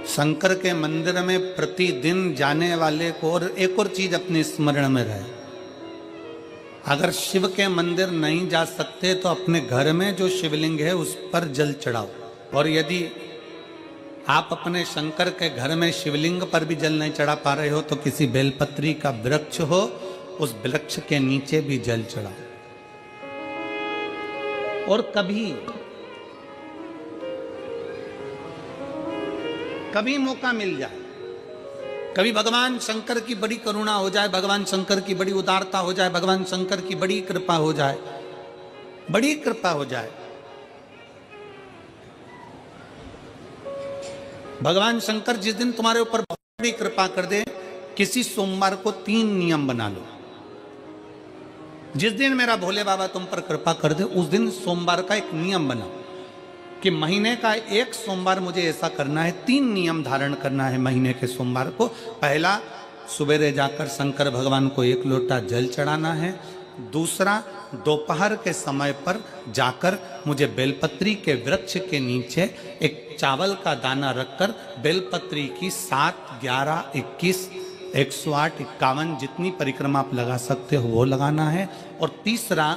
शंकर के मंदिर में प्रतिदिन जाने वाले को, और एक और चीज अपने स्मरण में रहे, अगर शिव के मंदिर नहीं जा सकते तो अपने घर में जो शिवलिंग है उस पर जल चढ़ाओ। और यदि आप अपने शंकर के घर में शिवलिंग पर भी जल नहीं चढ़ा पा रहे हो तो किसी बेलपत्री का वृक्ष हो, उस वृक्ष के नीचे भी जल चढ़ाओ। और कभी मौका मिल जाए, कभी भगवान शंकर की बड़ी करुणा हो जाए, भगवान शंकर की बड़ी उदारता हो जाए, भगवान शंकर की बड़ी कृपा हो जाए, बड़ी कृपा हो जाए, भगवान शंकर जिस दिन तुम्हारे ऊपर बहुत बड़ी कृपा कर दे, किसी सोमवार को 3 नियम बना लो। जिस दिन मेरा भोले बाबा तुम पर कृपा कर दे उस दिन सोमवार का एक नियम बनाओ कि महीने का एक सोमवार मुझे ऐसा करना है, 3 नियम धारण करना है महीने के सोमवार को। पहला, सुबेरे जाकर शंकर भगवान को 1 लोटा जल चढ़ाना है। दूसरा, दोपहर के समय पर जाकर मुझे बेलपत्री के वृक्ष के नीचे एक चावल का दाना रखकर बेलपत्री की 7, 11, 21, 108, 51 जितनी परिक्रमा आप लगा सकते हो वो लगाना है। और तीसरा,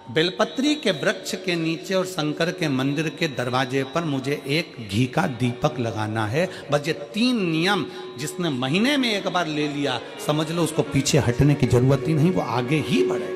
बेलपत्री के वृक्ष के नीचे और शंकर के मंदिर के दरवाजे पर मुझे एक घी का दीपक लगाना है। बस ये 3 नियम जिसने महीने में एक बार ले लिया, समझ लो उसको पीछे हटने की जरूरत ही नहीं, वो आगे ही बढ़ेगा।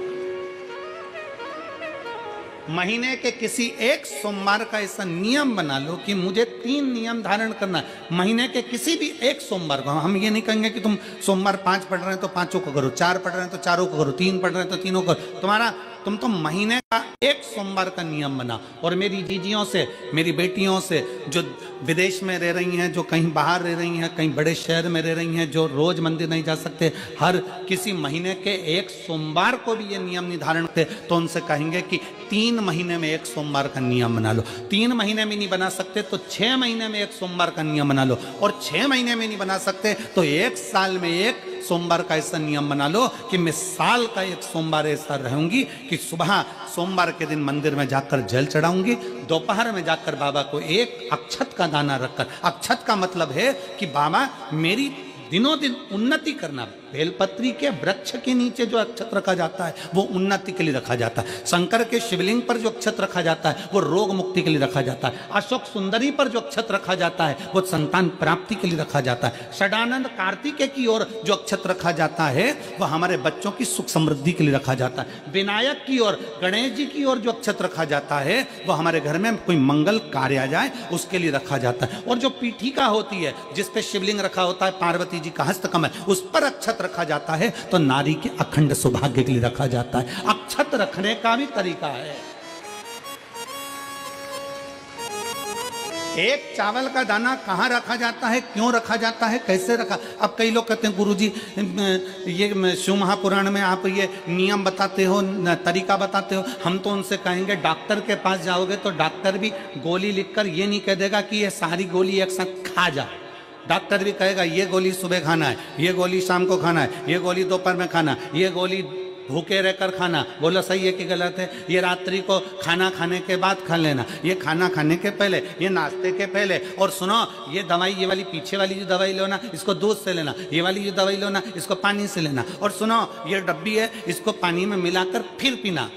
महीने के किसी एक सोमवार का ऐसा नियम बना लो कि मुझे 3 नियम धारण करना है महीने के किसी भी एक सोमवार को। हम ये नहीं कहेंगे कि तुम सोमवार 5 पढ़ रहे हैं तो 5 को करो, 4 पढ़ रहे हैं तो 4 को करो, 3 पढ़ रहे हैं तो 3 को करो। तुम तो महीने का एक सोमवार का नियम बना। और मेरी जीजियों से, मेरी बेटियों से जो विदेश में रह रही हैं, जो कहीं बाहर रह रही हैं, कहीं बड़े शहर में रह रही हैं, जो रोज मंदिर नहीं जा सकते, हर किसी महीने के एक सोमवार को भी ये नियम निर्धारण करते, तो उनसे कहेंगे कि 3 महीने में एक सोमवार का नियम बना लो। 3 महीने में नहीं बना सकते तो 6 महीने में एक सोमवार का नियम बना लो। और 6 महीने में नहीं बना सकते तो 1 साल में एक सोमवार का ऐसा नियम बना लो कि मैं साल का एक सोमवार ऐसा रहूंगी कि सुबह सोमवार के दिन मंदिर में जाकर जल चढ़ाऊंगी, दोपहर में जाकर बाबा को एक अक्षत का दाना रखकर, अक्षत का मतलब है कि बाबा मेरी दिनों दिन उन्नति करना। बेलपत्री के वृक्ष के नीचे जो अक्षत रखा जाता है वो उन्नति के लिए रखा जाता है। शंकर के शिवलिंग पर जो अक्षत रखा जाता है वो रोग मुक्ति के लिए रखा जाता है। अशोक सुंदरी पर जो अक्षत रखा जाता है वो संतान प्राप्ति के लिए रखा जाता है। षडानंद कार्तिकेय की ओर जो अक्षत रखा जाता है वह हमारे बच्चों की सुख समृद्धि के लिए रखा जाता है। विनायक की ओर, गणेश जी की ओर जो अक्षत रखा जाता है वह हमारे घर में कोई मंगल कार्य आ जाए उसके लिए रखा जाता है। और जो पीठिका होती है जिस पे शिवलिंग रखा होता है, पार्वती जी का हस्तकमल, उस पर अक्षत रखा जाता है तो नारी के अखंड सौभाग्य के लिए रखा जाता है। अक्षत रखने का भी तरीका है। एक चावल का दाना कहाँ रखा जाता है, क्यों रखा जाता है, कैसे रखा। अब कई लोग कहते हैं गुरुजी ये शिव महापुराण में आप ये नियम बताते हो, तरीका बताते हो। हम तो उनसे कहेंगे डॉक्टर के पास जाओगे तो डॉक्टर भी गोली लिखकर ये नहीं कह देगा कि ये सारी गोली एक साथ खा जा। डॉक्टर भी कहेगा ये गोली सुबह खाना है, ये गोली शाम को खाना है, ये गोली दोपहर में खाना, ये गोली भूखे रहकर खाना। बोलो सही है कि गलत है? ये रात्रि को खाना खाने के बाद खा लेना, ये खाना खाने के पहले, ये नाश्ते के पहले। और सुनो, ये दवाई, ये वाली पीछे वाली जो दवाई लो ना इसको दूध से लेना, ये वाली जो दवाई लो ना इसको पानी से लेना। और सुनो, ये डब्बी है इसको पानी में मिलाकर फिर पीना।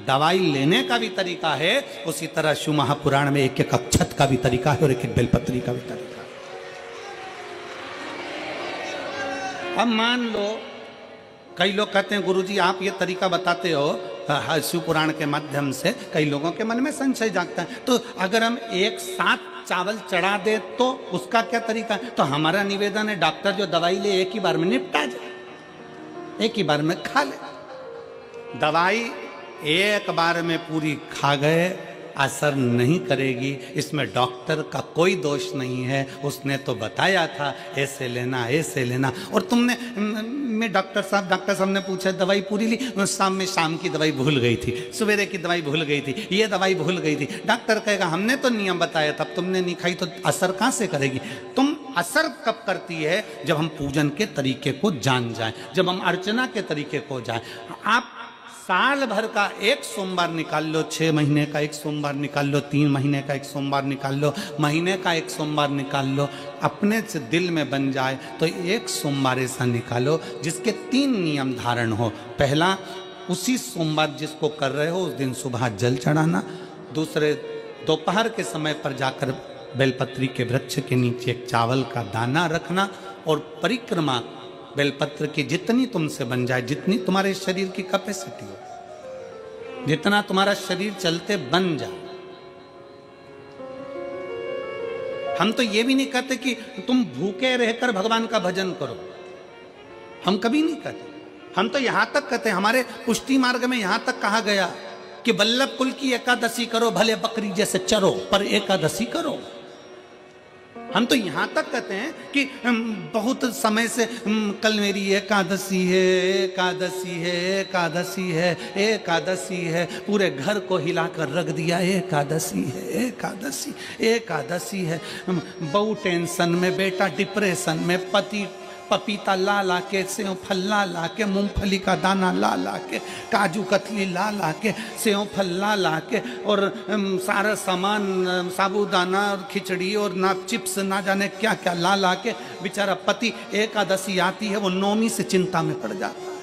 दवाई लेने का भी तरीका है, उसी तरह शिव महापुराण में एक एक अक्षत का भी तरीका है और एक एक बेलपत्री का भी तरीका है। अब मान लो कई लोग कहते हैं गुरुजी आप ये तरीका बताते हो शिव पुराण के माध्यम से, कई लोगों के मन में संशय जागता है, तो अगर हम एक साथ चावल चढ़ा दे तो उसका क्या तरीका है? तो हमारा निवेदन है डॉक्टर जो दवाई ले एक ही बार में निपटा जाए, एक ही बार में खा ले। दवाई एक बार में पूरी खा गए असर नहीं करेगी, इसमें डॉक्टर का कोई दोष नहीं है। उसने तो बताया था ऐसे लेना, ऐसे लेना। और तुमने, मैं डॉक्टर साहब ने पूछा दवाई पूरी ली, शाम की दवाई भूल गई थी, सवेरे की दवाई भूल गई थी, ये दवाई भूल गई थी। डॉक्टर कहेगा हमने तो नियम बताया था, तुमने नहीं खाई तो असर कहाँ से करेगी? तुम असर कब करती है? जब हम पूजन के तरीके को जान जाएं, जब हम अर्चना के तरीके को जाएं। आप साल भर का एक सोमवार निकाल लो, 6 महीने का एक सोमवार निकाल लो, 3 महीने का एक सोमवार निकाल लो, महीने का एक सोमवार निकाल लो, अपने से दिल में बन जाए तो एक सोमवार ऐसा निकालो जिसके 3 नियम धारण हो। पहला, उसी सोमवार जिसको कर रहे हो उस दिन सुबह जल चढ़ाना। दूसरे, दोपहर के समय पर जाकर बेलपत्री के वृक्ष के नीचे एक चावल का दाना रखना और परिक्रमा बेलपत्र की जितनी तुमसे बन जाए, जितनी तुम्हारे शरीर की कैपेसिटी हो, जितना तुम्हारा शरीर चलते बन जाए। हम तो ये भी नहीं कहते कि तुम भूखे रहकर भगवान का भजन करो, हम कभी नहीं कहते। हम तो यहां तक कहते हैं, हमारे पुष्टि मार्ग में यहां तक कहा गया कि वल्लभ कुल की एकादशी करो, भले बकरी जैसे चरो पर एकादशी करो। हम तो यहां तक कहते हैं कि बहुत समय से कल मेरी एकादशी है, एकादशी है, एकादशी है, एकादशी है, पूरे घर को हिलाकर रख दिया, एकादशी है, एकादशी, एकादशी है। बहू टेंशन में, बेटा डिप्रेशन में, पति पपीता ला ला के, सेव फल ला ला के, मूंगफली का दाना ला ला के, काजू कतली ला ला के, सेव फल ला ला के, और सारा सामान, साबूदाना और खिचड़ी और ना चिप्स ना जाने क्या क्या ला ला के, बेचारा पति एकादशी आती है वो नौमी से चिंता में पड़ जाता है।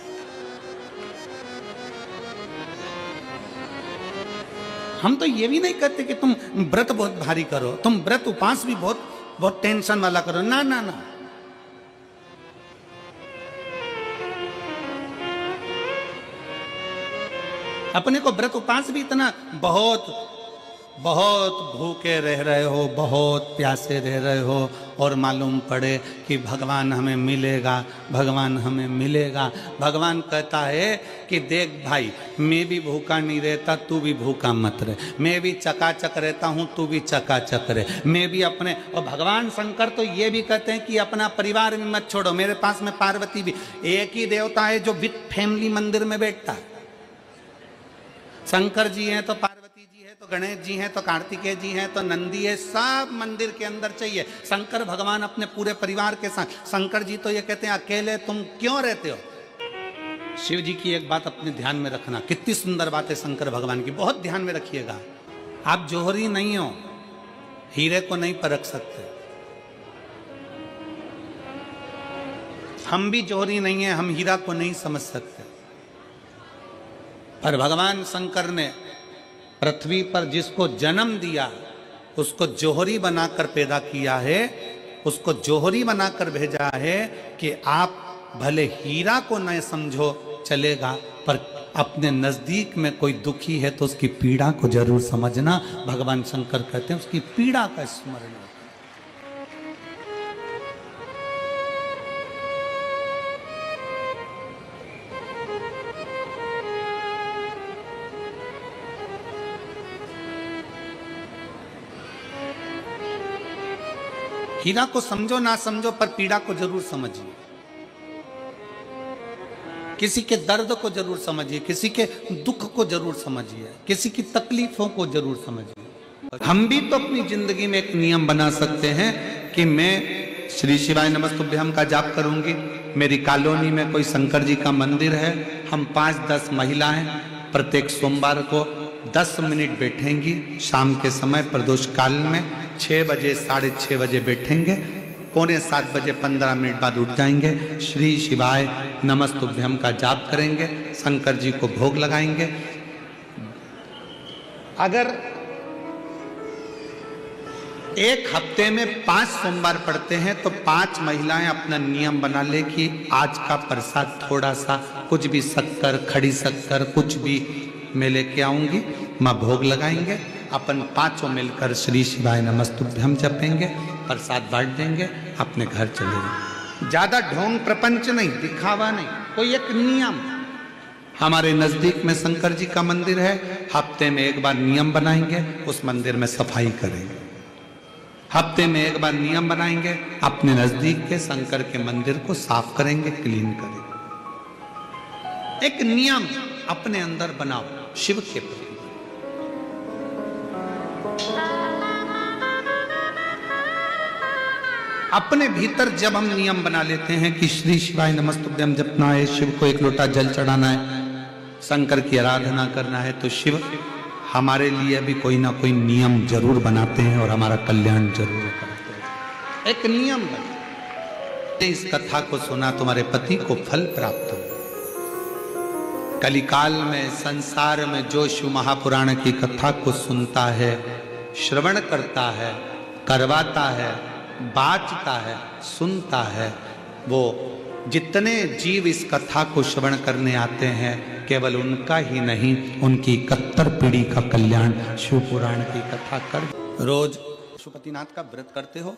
हम तो ये भी नहीं कहते कि तुम व्रत बहुत भारी करो, तुम व्रत उपास भी बहुत बहुत टेंशन वाला करो, ना ना ना। अपने को व्रत उपास भी इतना बहुत बहुत भूखे रह रहे हो, बहुत प्यासे रह रहे हो, और मालूम पड़े कि भगवान हमें मिलेगा, भगवान हमें मिलेगा। भगवान कहता है कि देख भाई, मैं भी भूखा नहीं रहता, तू भी भूखा मत रहे, मैं भी चकाचक रहता हूँ, तू भी चकाचक रहे, मैं भी अपने। और भगवान शंकर तो ये भी कहते हैं कि अपना परिवार भी मत छोड़ो। मेरे पास में पार्वती भी, एक ही देवता है जो विद फैमिली मंदिर में बैठता है। शंकर जी हैं तो पार्वती जी है, तो गणेश जी हैं, तो कार्तिकेय जी हैं, तो नंदी है, सब मंदिर के अंदर चाहिए। शंकर भगवान अपने पूरे परिवार के साथ। शंकर जी तो ये कहते हैं अकेले तुम क्यों रहते हो। शिव जी की एक बात अपने ध्यान में रखना, कितनी सुंदर बात है शंकर भगवान की, बहुत ध्यान में रखिएगा। आप जौहरी नहीं हो, हीरे को नहीं परख सकते। हम भी जौहरी नहीं है, हम हीरा को नहीं समझ सकते। पर भगवान शंकर ने पृथ्वी पर जिसको जन्म दिया उसको जौहरी बनाकर पैदा किया है, उसको जौहरी बनाकर भेजा है कि आप भले हीरा को न समझो चलेगा, पर अपने नजदीक में कोई दुखी है तो उसकी पीड़ा को जरूर समझना। भगवान शंकर कहते हैं उसकी पीड़ा का स्मरण। हीरा को समझो ना समझो, पर पीड़ा को जरूर समझिए, किसी के दर्द को जरूर समझिए, किसी के दुख को जरूर समझिए, किसी की तकलीफों को जरूर समझिए। हम भी तो अपनी जिंदगी में एक नियम बना सकते हैं कि मैं श्री शिवाय नमस्तुभ्यम का जाप करूंगी। मेरी कॉलोनी में कोई शंकर जी का मंदिर है, हम 5-10 महिलाएं प्रत्येक सोमवार को 10 मिनट बैठेंगी। शाम के समय प्रदोष काल में 6 बजे 6:30 बजे बैठेंगे, 6:45 बजे 15 मिनट बाद उठ जाएंगे, श्री शिवाय नमस्तुभ्यम का जाप करेंगे, शंकर जी को भोग लगाएंगे। अगर एक हफ्ते में 5 सोमवार पड़ते हैं तो 5 महिलाएं अपना नियम बना ले कि आज का प्रसाद थोड़ा सा, कुछ भी शक्कर, खड़ी शक्कर, कुछ भी मैं लेके आऊंगी, माँ भोग लगाएंगे, अपन 5 मिलकर श्री शिवाय नमस्तुभ्यम जपेंगे, प्रसाद बांट देंगे, अपने घर चले जाएंगे। ज्यादा ढोंग प्रपंच नहीं, दिखावा नहीं, कोई एक नियम। हमारे नजदीक में शंकर जी का मंदिर है, हफ्ते में एक बार नियम बनाएंगे, उस मंदिर में सफाई करेंगे। हफ्ते में एक बार नियम बनाएंगे, अपने नजदीक के शंकर के मंदिर को साफ करेंगे, क्लीन करेंगे। एक नियम अपने अंदर बनाओ शिव के प्रति। अपने भीतर जब हम नियम बना लेते हैं कि श्री शिवाय नमस्तुभ्यम जपना है, शिव को एक लोटा जल चढ़ाना है, शंकर की आराधना करना है तो शिव हमारे लिए भी कोई ना कोई नियम जरूर बनाते हैं और हमारा कल्याण जरूर करते हैं। एक नियम बना, इस कथा को सुना तुम्हारे पति को फल प्राप्त हो। कलिकाल में संसार में जो शिव महापुराण की कथा को सुनता है, श्रवण करता है, करवाता है, बाँचता है, सुनता है, वो जितने जीव इस कथा को श्रवण करने आते हैं, केवल उनका ही नहीं, उनकी 71 पीढ़ी का कल्याण शिव पुराण की कथा कर। रोज पशुपतिनाथ का व्रत करते हो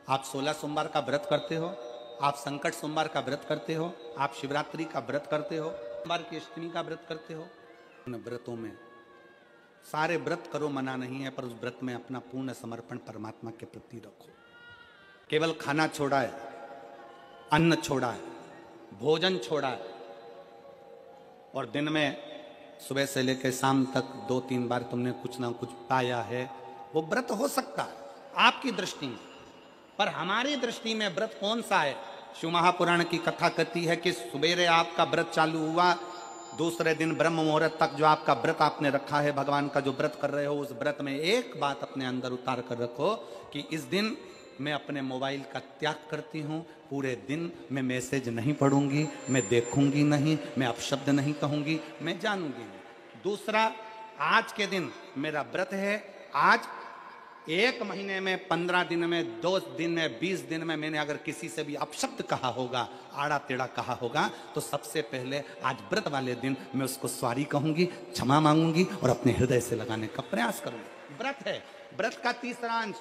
आप, 16 सोमवार का व्रत करते हो आप, संकट सोमवार का व्रत करते हो आप, शिवरात्रि का व्रत करते हो, सोमवार की अष्टमी का व्रत करते हो। उन व्रतों में सारे व्रत करो, मना नहीं है, पर उस व्रत में अपना पूर्ण समर्पण परमात्मा के प्रति रखो। केवल खाना छोड़ा है, अन्न छोड़ा है, भोजन छोड़ा है, और दिन में सुबह से लेकर शाम तक 2-3 बार तुमने कुछ ना कुछ पाया है, वो व्रत हो सकता है आपकी दृष्टि में, पर हमारी दृष्टि में व्रत कौन सा है? शिव महापुराण की कथा कहती है कि सुबेरे आपका व्रत चालू हुआ, दूसरे दिन ब्रह्म मुहूर्त तक जो आपका व्रत आपने रखा है, भगवान का जो व्रत कर रहे हो, उस व्रत में एक बात अपने अंदर उतार कर रखो कि इस दिन मैं अपने मोबाइल का त्याग करती हूँ, पूरे दिन मैं मैसेज नहीं पढ़ूंगी, मैं देखूंगी नहीं, मैं अपशब्द नहीं कहूंगी, मैं जानूंगी नहीं। दूसरा, आज के दिन मेरा व्रत है, आज 1 महीने में, 15 दिन में, 2 दिन में, 20 दिन में मैंने अगर किसी से भी अपशब्द कहा होगा, आड़ा टेढ़ा कहा होगा, तो सबसे पहले आज व्रत वाले दिन मैं उसको सॉरी कहूंगी, क्षमा मांगूंगी और अपने हृदय से लगाने का प्रयास करूंगी। व्रत है। व्रत का तीसरा अंश,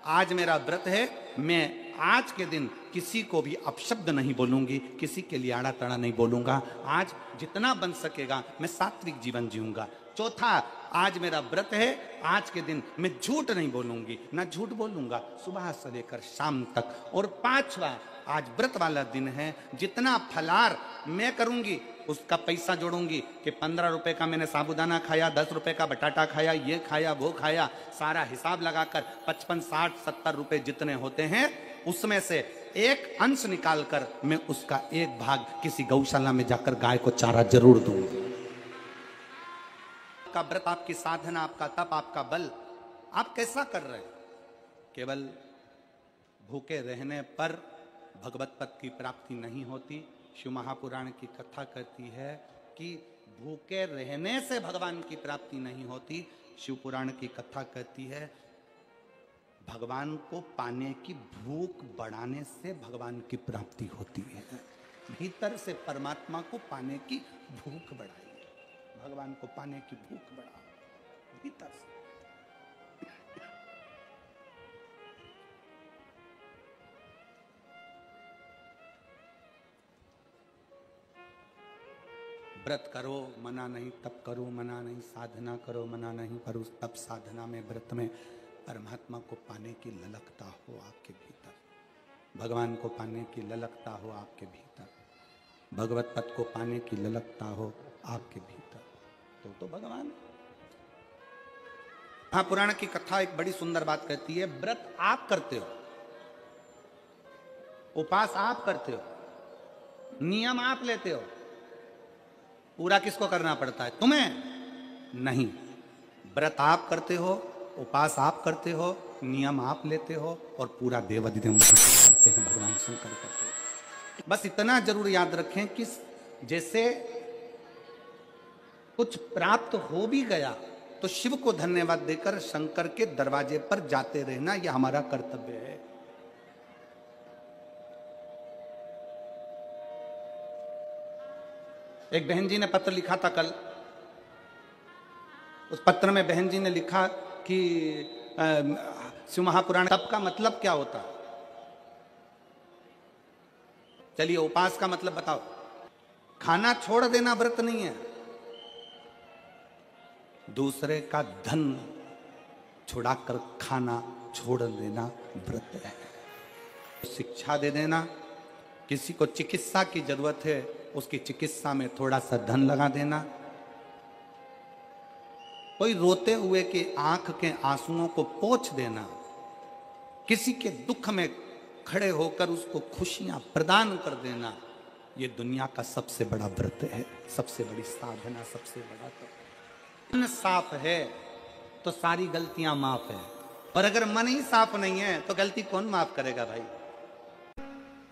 आज मेरा व्रत है, मैं आज के दिन किसी को भी अपशब्द नहीं बोलूंगी, किसी के लिए आड़ा तड़ा नहीं बोलूंगा, आज जितना बन सकेगा मैं सात्विक जीवन जीऊंगा। चौथा, आज मेरा व्रत है, आज के दिन मैं झूठ नहीं बोलूंगी, ना झूठ बोलूंगा सुबह से लेकर शाम तक। और 5वां, आज व्रत वाला दिन है, जितना फलार मैं करूंगी उसका पैसा जोड़ूंगी कि 15 रुपए का मैंने साबुदाना खाया, 10 रुपए का बटाटा खाया, ये खाया, वो खाया, सारा हिसाब लगाकर 55, 60, 70 रुपए जितने होते हैं, उसमें से एक अंश निकालकर मैं उसका एक भाग किसी गौशाला में जाकर गाय को चारा जरूर दूंगी। आपका व्रत, आपकी साधना, आपका तप, आपका बल, आप कैसा कर रहे हैं? केवल भूखे रहने पर भगवत पद की प्राप्ति नहीं होती। शिव महापुराण की कथा कहती है कि भूखे रहने से भगवान की प्राप्ति नहीं होती। शिव पुराण की कथा कहती है भगवान को पाने की भूख बढ़ाने से भगवान की प्राप्ति होती है। भीतर से परमात्मा को पाने की भूख बढ़ाइए, भगवान को पाने की भूख बढ़ाओ भीतर से। व्रत करो, मना नहीं, तप करो, मना नहीं, साधना करो, मना नहीं, पर उस तप साधना में, व्रत में परमात्मा को पाने की ललकता हो आपके भीतर, भगवान को पाने की ललकता हो आपके भीतर, भगवत पद को पाने की ललकता हो आपके भीतर, तो भगवान। महापुराण की कथा एक बड़ी सुंदर बात कहती है, व्रत आप करते हो, उपास आप करते हो, नियम आप लेते हो, पूरा किसको करना पड़ता है? तुम्हें नहीं। व्रत आप करते हो, उपास आप करते हो, नियम आप लेते हो, और पूरा देवाधिदेव करते हैं, भगवान शंकर करते हैं। बस इतना जरूर याद रखें कि जैसे कुछ प्राप्त हो भी गया तो शिव को धन्यवाद देकर शंकर के दरवाजे पर जाते रहना, यह हमारा कर्तव्य है। एक बहन जी ने पत्र लिखा था कल, उस पत्र में बहन जी ने लिखा कि शिव महापुराण तप का मतलब क्या होता? चलिए, उपास का मतलब बताओ। खाना छोड़ देना व्रत नहीं है, दूसरे का धन छुड़ाकर खाना छोड़ देना व्रत है। शिक्षा दे देना, किसी को चिकित्सा की जरूरत है, उसकी चिकित्सा में थोड़ा सा धन लगा देना, कोई रोते हुए के आंख के आंसुओं को पोंछ देना, किसी के दुख में खड़े होकर उसको खुशियां प्रदान कर देना, ये दुनिया का सबसे बड़ा व्रत है, सबसे बड़ी साधना, सबसे बड़ा मन साफ है तो सारी गलतियां माफ है, और अगर मन ही साफ नहीं है तो गलती कौन माफ करेगा भाई।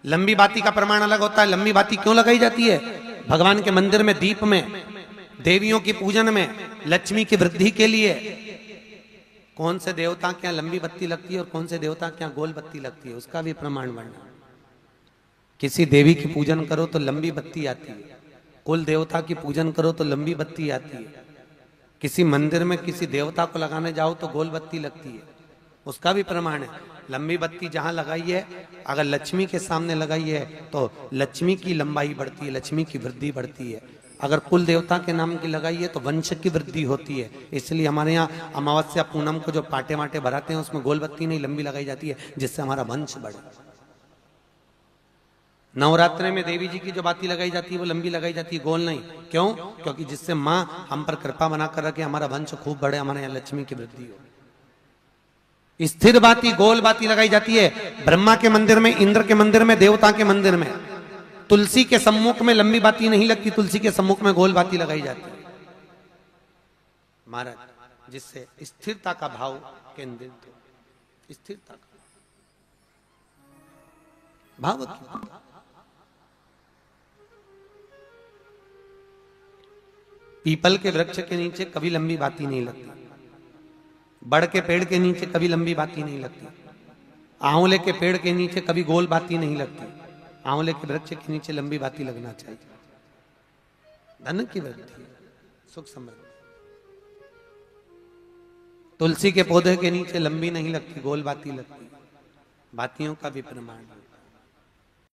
लंबी बाती का प्रमाण अलग होता है। लंबी बाती क्यों लगाई जाती है? भगवान के मंदिर में दीप में, देवियों की पूजन में, लक्ष्मी की वृद्धि के लिए। कौन से देवता के यहाँ लंबी बत्ती लगती है और कौन से देवता के यहाँ गोल बत्ती लगती है, उसका भी प्रमाण वर्णन। किसी देवी की पूजन करो तो लंबी बत्ती आती है, कुल देवता की पूजन करो तो लंबी बत्ती आती है, किसी मंदिर में किसी देवता को लगाने जाओ तो गोल बत्ती लगती है, उसका भी प्रमाण है। लंबी बत्ती जहां लगाई है, अगर लक्ष्मी के सामने लगाई है तो लक्ष्मी की लंबाई बढ़ती है, लक्ष्मी की वृद्धि बढ़ती है। अगर कुल देवता के नाम की लगाई है तो वंश की वृद्धि होती है। इसलिए हमारे यहाँ अमावस्या पूनम को जो पाटे वाटे भराते हैं उसमें गोल बत्ती नहीं लंबी लगाई जाती है, जिससे हमारा वंश बढ़े। नवरात्रि में देवी जी की जो बाती लगाई जाती है वो लंबी लगाई जाती है, गोल नहीं। क्यों? क्योंकि जिससे माँ हम पर कृपा बनाकर रखे, हमारा वंश खूब बढ़े, हमारे यहाँ लक्ष्मी की वृद्धि हो। स्थिर बाती, गोल बाती लगाई जाती है ब्रह्मा के मंदिर में, इंद्र के मंदिर में, देवता के मंदिर में। तुलसी के सम्मुख में लंबी बाती नहीं लगती, तुलसी के सम्मुख में गोल बाती लगाई जाती है महाराज, जिससे स्थिरता का भाव केंद्रित हो। स्थिरता का भाव। पीपल के वृक्ष के नीचे कभी लंबी बाती नहीं लगती, बड़ के पेड़ के नीचे कभी लंबी बाती नहीं लगती, आंवले के पेड़ के नीचे कभी गोल बाती नहीं लगती। आंवले के वृक्ष के नीचे लंबी बाती लगना चाहिए। धन की वृद्धि, सुख समृद्धि। तुलसी के पौधे के नीचे लंबी नहीं लगती, गोल बाती लगती। बातियों का भी प्रमाण है।